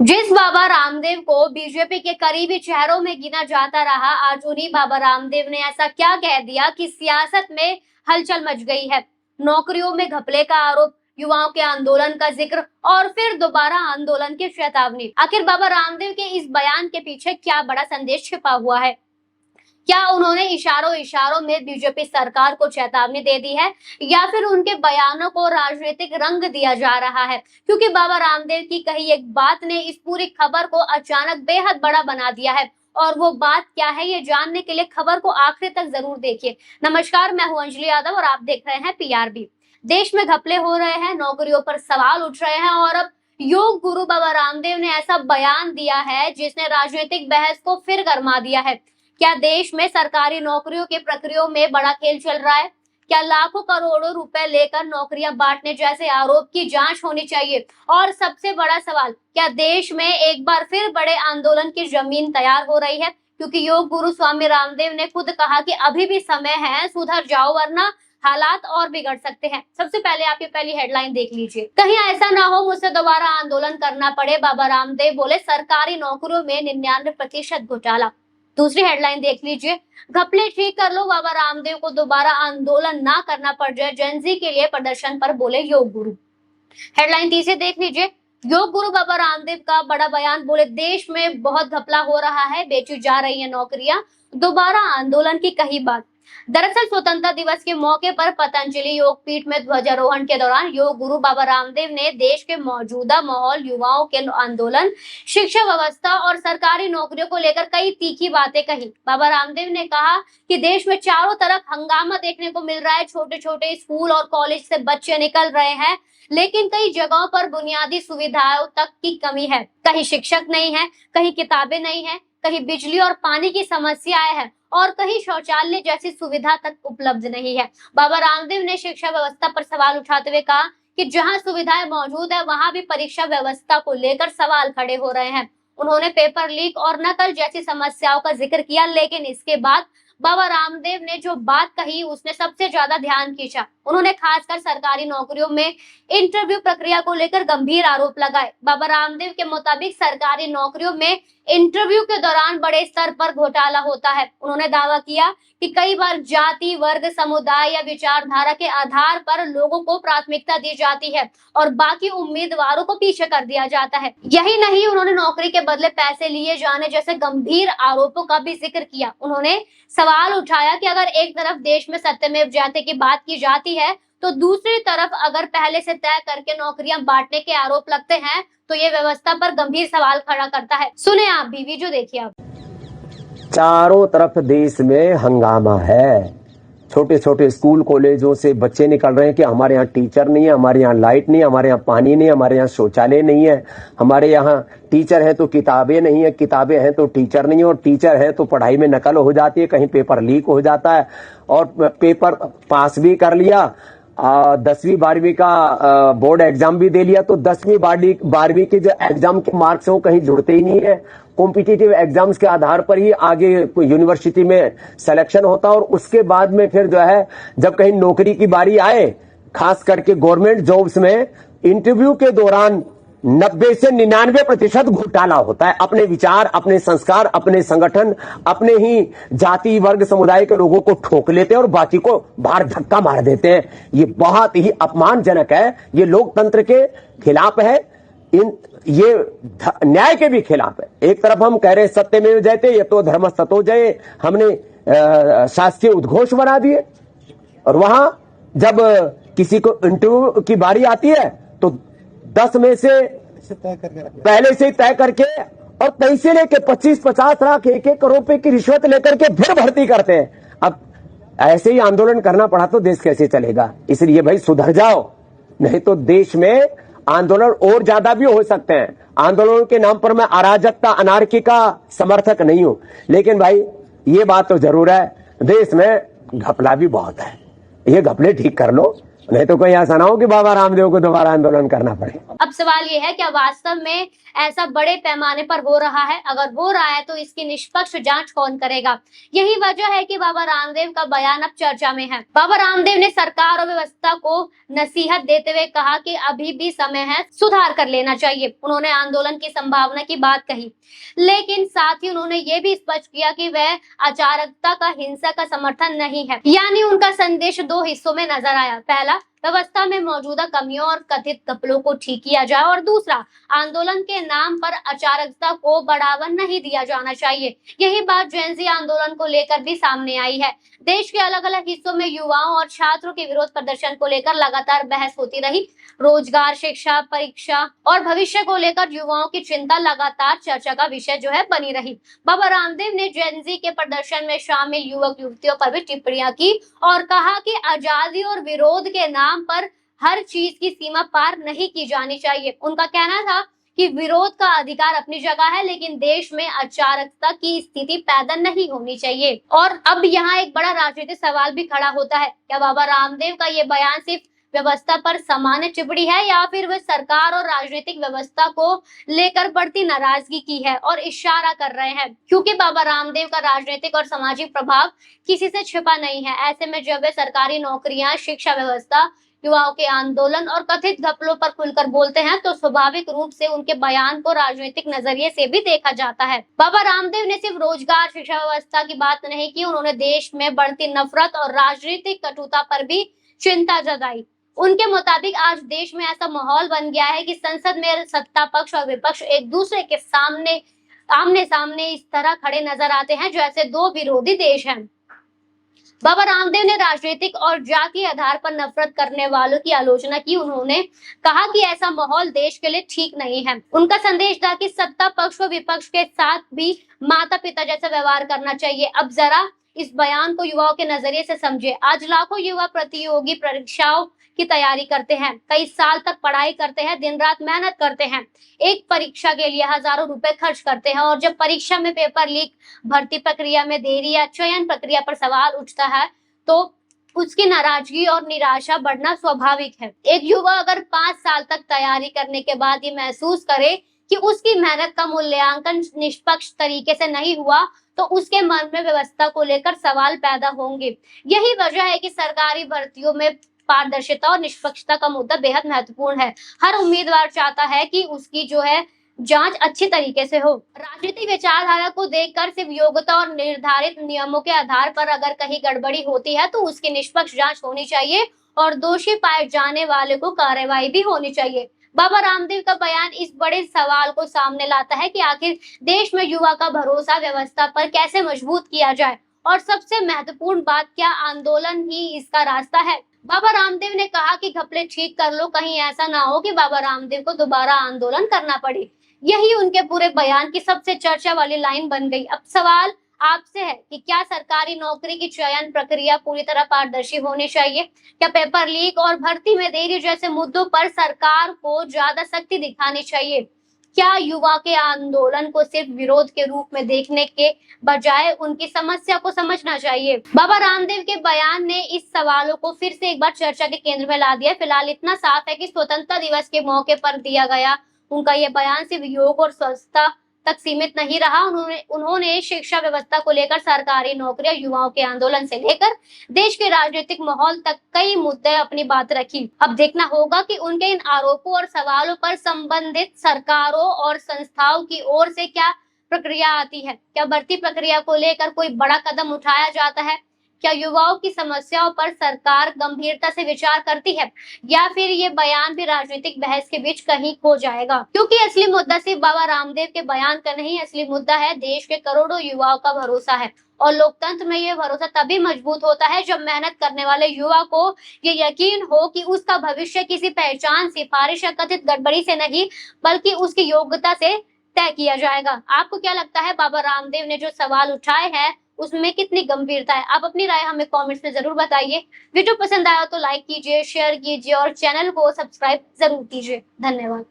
जिस बाबा रामदेव को बीजेपी के करीबी चेहरों में गिना जाता रहा, आज उन्हीं बाबा रामदेव ने ऐसा क्या कह दिया कि सियासत में हलचल मच गई है। नौकरियों में घपले का आरोप, युवाओं के आंदोलन का जिक्र और फिर दोबारा आंदोलन की चेतावनी। आखिर बाबा रामदेव के इस बयान के पीछे क्या बड़ा संदेश छिपा हुआ है? क्या उन्होंने इशारों इशारों में बीजेपी सरकार को चेतावनी दे दी है या फिर उनके बयानों को राजनीतिक रंग दिया जा रहा है? क्योंकि बाबा रामदेव की कही एक बात ने इस पूरी खबर को अचानक बेहद बड़ा बना दिया है। और वो बात क्या है, ये जानने के लिए खबर को आखिर तक जरूर देखिए। नमस्कार, मैं हूं अंजलि यादव और आप देख रहे हैं पीआरबी। देश में घपले हो रहे हैं, नौकरियों पर सवाल उठ रहे हैं और अब योग गुरु बाबा रामदेव ने ऐसा बयान दिया है जिसने राजनीतिक बहस को फिर गरमा दिया है। क्या देश में सरकारी नौकरियों के प्रक्रियाओं में बड़ा खेल चल रहा है? क्या लाखों करोड़ों रुपए लेकर नौकरियां बांटने जैसे आरोप की जांच होनी चाहिए? और सबसे बड़ा सवाल, क्या देश में एक बार फिर बड़े आंदोलन की जमीन तैयार हो रही है? क्योंकि योग गुरु स्वामी रामदेव ने खुद कहा कि अभी भी समय है, सुधर जाओ वरना हालात और बिगड़ सकते हैं। सबसे पहले आप ये पहली हेडलाइन देख लीजिए। कहीं ऐसा ना हो मुझसे दोबारा आंदोलन करना पड़े, बाबा रामदेव बोले सरकारी नौकरियों में 99% घोटाला। दूसरी हेडलाइन देख लीजिए, घपले ठीक कर लो, बाबा रामदेव को दोबारा आंदोलन ना करना पड़ जाए, जेनजी के लिए प्रदर्शन पर बोले योग गुरु। हेडलाइन तीसरी देख लीजिए, योग गुरु बाबा रामदेव का बड़ा बयान, बोले देश में बहुत घपला हो रहा है, बेची जा रही है नौकरियां, दोबारा आंदोलन की कही बात। दरअसल स्वतंत्रता दिवस के मौके पर पतंजलि योग पीठ में ध्वजारोहण के दौरान योग गुरु बाबा रामदेव ने देश के मौजूदा माहौल, युवाओं के आंदोलन, शिक्षा व्यवस्था और सरकारी नौकरियों को लेकर कई तीखी बातें कही। बाबा रामदेव ने कहा कि देश में चारों तरफ हंगामा देखने को मिल रहा है, छोटे छोटे स्कूल और कॉलेज से बच्चे निकल रहे हैं, लेकिन कई जगहों पर बुनियादी सुविधाओं तक की कमी है। कहीं शिक्षक नहीं है, कहीं किताबें नहीं है, कहीं बिजली और पानी की समस्याएं हैं और कहीं शौचालय जैसी सुविधा तक उपलब्ध नहीं है। बाबा रामदेव ने शिक्षा व्यवस्था पर सवाल उठाते हुए कहा कि जहां सुविधाएं मौजूद है वहां भी परीक्षा व्यवस्था को लेकर सवाल खड़े हो रहे हैं। उन्होंने पेपर लीक और नकल जैसी समस्याओं का जिक्र किया, लेकिन इसके बाद बाबा रामदेव ने जो बात कही उसने सबसे ज्यादा ध्यान खींचा। उन्होंने खासकर सरकारी नौकरियों में इंटरव्यू प्रक्रिया को लेकर गंभीर आरोप लगाए। बाबा रामदेव के मुताबिक सरकारी नौकरियों में इंटरव्यू के दौरान बड़े स्तर पर घोटाला होता है। उन्होंने दावा किया कि कई बार जाति, वर्ग, समुदाय या विचारधारा के आधार पर लोगों को प्राथमिकता दी जाती है और बाकी उम्मीदवारों को पीछे कर दिया जाता है। यही नहीं, उन्होंने नौकरी के बदले पैसे लिए जाने जैसे गंभीर आरोपों का भी जिक्र किया। उन्होंने सवाल उठाया कि अगर एक तरफ देश में सत्यमेव जयते की बात की जाती है तो दूसरी तरफ अगर पहले से तय करके नौकरियां बांटने के आरोप लगते हैं तो ये व्यवस्था पर गंभीर सवाल खड़ा करता है। सुने आप भी, वीडियो देखिए आप। चारों तरफ देश में हंगामा है, छोटे छोटे स्कूल कॉलेजों से बच्चे निकल रहे हैं कि हमारे यहाँ टीचर नहीं है, हमारे यहाँ लाइट नहीं है, हमारे यहाँ पानी नहीं है, हमारे यहाँ शौचालय नहीं है, हमारे यहाँ टीचर हैं तो किताबें नहीं है, किताबें हैं तो टीचर नहीं है, और टीचर हैं तो पढ़ाई में नकल हो जाती है, कहीं पेपर लीक हो जाता है और पेपर पास भी कर लिया, 10वीं 12वीं का बोर्ड एग्जाम भी दे लिया तो 10वीं 12वीं के जो एग्जाम के मार्क्स हैं वो कहीं जुड़ते ही नहीं है। कॉम्पिटिटिव एग्जाम्स के आधार पर ही आगे यूनिवर्सिटी में सिलेक्शन होता है और उसके बाद में फिर जो है जब कहीं नौकरी की बारी आए, खास करके गवर्नमेंट जॉब्स में इंटरव्यू के दौरान 90 से 99% घोटाला होता है। अपने विचार, अपने संस्कार, अपने संगठन, अपने ही जाति, वर्ग, समुदाय के लोगों को ठोक लेते हैं और बाकी को बाहर धक्का मार देते हैं। ये बहुत ही अपमानजनक है, ये लोकतंत्र के खिलाफ है, ये न्याय के भी खिलाफ है। एक तरफ हम कह रहे हैं सत्यमेव जयते, ये तो धर्मस्ततो जय, हमने शासकीय उद्घोष बना दिए और वहां जब किसी को इंटरव्यू की बारी आती है तो 10 में से पहले से ही तय करके और पैसे लेके 25-50 लाख 1-1 करोड़ रुपए की रिश्वत लेकर के फिर भर्ती करते हैं। अब ऐसे ही आंदोलन करना पड़ा तो देश कैसे चलेगा? इसलिए भाई सुधर जाओ, नहीं तो देश में आंदोलन और ज्यादा भी हो सकते हैं। आंदोलन के नाम पर मैं अराजकता, अनार्की का समर्थक नहीं हूं, लेकिन भाई ये बात तो जरूर है, देश में घपला भी बहुत है। ये घपले ठीक कर लो, नहीं तो कोई ऐसा ना हो कि बाबा रामदेव को दोबारा आंदोलन करना पड़े। अब सवाल ये है, क्या वास्तव में ऐसा बड़े पैमाने पर हो रहा है? अगर हो रहा है तो इसकी निष्पक्ष जांच कौन करेगा? यही वजह है कि बाबा रामदेव का बयान अब चर्चा में है। बाबा रामदेव ने सरकार और व्यवस्था को नसीहत देते हुए कहा कि अभी भी समय है, सुधार कर लेना चाहिए। उन्होंने आंदोलन की संभावना की बात कही, लेकिन साथ ही उन्होंने ये भी स्पष्ट किया कि वह अराजकता का, हिंसा का समर्थन नहीं है। यानी उनका संदेश दो हिस्सों में नजर आया। पहला, व्यवस्था में मौजूदा कमियों और कथित घपलों को ठीक किया जाए, और दूसरा, आंदोलन के नाम पर अराजकता को बढ़ावा नहीं दिया जाना चाहिए। यही बात जेन ज़ी आंदोलन को लेकर भी सामने आई है। देश के अलग अलग हिस्सों में युवाओं और छात्रों के विरोध प्रदर्शन को लेकर लगातार बहस होती रही। रोजगार, शिक्षा, परीक्षा और भविष्य को लेकर युवाओं की चिंता लगातार चर्चा का विषय जो है बनी रही। बाबा रामदेव ने जेन ज़ी के प्रदर्शन में शामिल युवक युवतियों पर भी टिप्पणियां की और कहा कि आजादी और विरोध के नाम पर हर चीज की सीमा पार नहीं की जानी चाहिए। उनका कहना था कि विरोध का अधिकार अपनी जगह है, लेकिन देश में अराजकता की स्थिति पैदा नहीं होनी चाहिए। और अब यहाँ एक बड़ा राजनीतिक सवाल भी खड़ा होता है, क्या बाबा रामदेव का ये बयान सिर्फ व्यवस्था पर सामान्य टिप्पणी है, या फिर वे सरकार और राजनीतिक व्यवस्था को लेकर बढ़ती नाराजगी की है और इशारा कर रहे हैं? क्योंकि बाबा रामदेव का राजनीतिक और सामाजिक प्रभाव किसी से छिपा नहीं है। ऐसे में जब वे सरकारी नौकरियां, शिक्षा व्यवस्था, युवाओं के आंदोलन और कथित घपलों पर खुलकर बोलते हैं, तो स्वाभाविक रूप से उनके बयान को राजनीतिक नजरिए से भी देखा जाता है। बाबा रामदेव ने सिर्फ रोजगार, शिक्षा व्यवस्था की बात नहीं की, उन्होंने देश में बढ़ती नफरत और राजनीतिक कटुता पर भी चिंता जताई। उनके मुताबिक आज देश में ऐसा माहौल बन गया है कि संसद में सत्ता पक्ष और विपक्ष एक दूसरे के सामने आमने सामने इस तरह खड़े नजर आते हैं जैसे दो विरोधी देश हैं। बाबा रामदेव ने राजनीतिक और जातीय आधार पर नफरत करने वालों की आलोचना की। उन्होंने कहा कि ऐसा माहौल देश के लिए ठीक नहीं है। उनका संदेश था कि सत्ता पक्ष व विपक्ष के साथ भी माता पिता जैसा व्यवहार करना चाहिए। अब जरा इस बयान को युवाओं के नजरिए से समझे। आज लाखों युवा प्रतियोगी परीक्षाओं की तैयारी करते हैं, कई साल तक पढ़ाई करते हैं, दिन रात मेहनत करते हैं, एक परीक्षा के लिए हजारों रुपए खर्च करते हैं, और जब परीक्षा में पेपर लीक, भर्ती प्रक्रिया में देरी या चयन प्रक्रिया पर सवाल उठता है तो उसकी नाराजगी और निराशा बढ़ना स्वाभाविक है। एक युवा अगर 5 साल तक तैयारी करने के बाद ये महसूस करे कि उसकी मेहनत का मूल्यांकन निष्पक्ष तरीके से नहीं हुआ, तो उसके मन में व्यवस्था को लेकर सवाल पैदा होंगे। यही वजह है कि सरकारी भर्तियों में पारदर्शिता और निष्पक्षता का मुद्दा बेहद महत्वपूर्ण है। हर उम्मीदवार चाहता है कि उसकी जो है जांच अच्छी तरीके से हो। राजनीतिक विचारधारा को देखकर सिर्फ योग्यता और निर्धारित नियमों के आधार पर अगर कहीं गड़बड़ी होती है तो उसकी निष्पक्ष जांच होनी चाहिए और दोषी पाए जाने वाले को कार्रवाई भी होनी चाहिए। बाबा रामदेव का बयान इस बड़े सवाल को सामने लाता है कि आखिर देश में युवा का भरोसा व्यवस्था पर कैसे मजबूत किया जाए, और सबसे महत्वपूर्ण बात, क्या आंदोलन ही इसका रास्ता है? बाबा रामदेव ने कहा कि घपले ठीक कर लो, कहीं ऐसा ना हो कि बाबा रामदेव को दोबारा आंदोलन करना पड़े। यही उनके पूरे बयान की सबसे चर्चा वाली लाइन बन गई। अब सवाल आपसे है कि क्या सरकारी नौकरी की चयन प्रक्रिया पूरी तरह पारदर्शी होनी चाहिए? क्या पेपर लीक और भर्ती में देरी जैसे मुद्दों पर सरकार को ज्यादा सख्ती दिखानी चाहिए? क्या युवा के आंदोलन को सिर्फ विरोध के रूप में देखने के बजाय उनकी समस्या को समझना चाहिए? बाबा रामदेव के बयान ने इस सवालों को फिर से एक बार चर्चा के केंद्र में ला दिया। फिलहाल इतना साफ है कि स्वतंत्रता दिवस के मौके पर दिया गया उनका ये बयान सिर्फ योग और स्वच्छता तक सीमित नहीं रहा। उन्होंने शिक्षा व्यवस्था को लेकर, सरकारी नौकरियां, युवाओं के आंदोलन से लेकर देश के राजनीतिक माहौल तक कई मुद्दे अपनी बात रखी। अब देखना होगा कि उनके इन आरोपों और सवालों पर संबंधित सरकारों और संस्थाओं की ओर से क्या प्रक्रिया आती है। क्या भर्ती प्रक्रिया को लेकर कोई बड़ा कदम उठाया जाता है? क्या युवाओं की समस्याओं पर सरकार गंभीरता से विचार करती है, या फिर ये बयान भी राजनीतिक बहस के बीच कहीं खो जाएगा? क्योंकि असली मुद्दा सिर्फ बाबा रामदेव के बयान का नहीं, असली मुद्दा है देश के करोड़ों युवाओं का भरोसा है। और लोकतंत्र में ये भरोसा तभी मजबूत होता है जब मेहनत करने वाले युवा को ये यकीन हो कि उसका भविष्य किसी पहचान, सिफारिश या कथित गड़बड़ी से नहीं, बल्कि उसकी योग्यता से तय किया जाएगा। आपको क्या लगता है, बाबा रामदेव ने जो सवाल उठाए हैं उसमें कितनी गंभीरता है? आप अपनी राय हमें कमेंट्स में जरूर बताइए। वीडियो पसंद आया तो लाइक कीजिए, शेयर कीजिए और चैनल को सब्सक्राइब जरूर कीजिए। धन्यवाद।